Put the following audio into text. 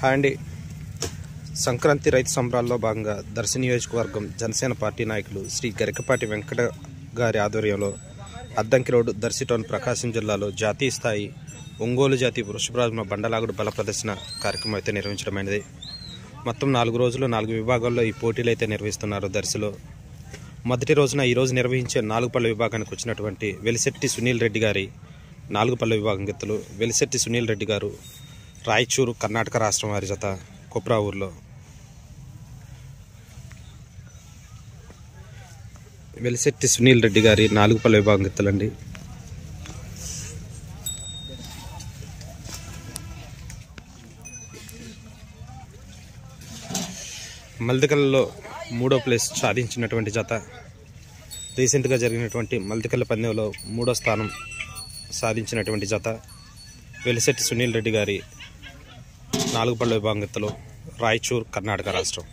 Hi అండి. సంక్రాంతి రైతు సంబరాల్లో భాగంగా దర్శి నియోజకవర్గం జనసేన పార్టీ నాయకులు శ్రీ గరికపాటి వెంకట గారి ఆధ్వర్యంలో అద్దంకి రోడ్డు దర్శి టౌన్ ప్రకాశం జిల్లాలో జాతీయ స్థాయి ఒంగోలు జాతి వృషభరాజుమ బండలాగుడు బల ప్రదర్శన కార్యక్రమం అయితే నిర్వహించడమైనది. మొత్తం 4 రోజులు 4 విభాగాల్లో ఈ పోటీలు అయితే నిర్వహిస్తున్నారు. దర్శిలో మొదటి రోజున ఈరోజు నిర్వహించే 4 పళ్ళ విభాగానికి వచ్చినటువంటి వెలిశెట్టి సునీల్ రెడ్డి గారి 4 పళ్ళ విభాగం గెత్తులు. వెలిశెట్టి సునీల్ రెడ్డి గారు రాయచూరు కర్ణాటక రాష్ట్రం వారి జత కొప్రా ఊర్లో. వెలిశెట్టి సునీల్ రెడ్డి గారి 4 పళ్ళ విభాగం గెత్తులండి. మల్దికల్లో 3వ ప్లేస్ సాధించినటువంటి జత, రీసెంట్గా జరిగినటువంటి మల్దికల్ల పందెంలో 3వ స్థానం సాధించినటువంటి జత వెలిశెట్టి సునీల్ రెడ్డి గారి 4 పళ్ళ విభాగం గెత్తులు, రాయచూర్ కర్ణాటక రాష్ట్రం.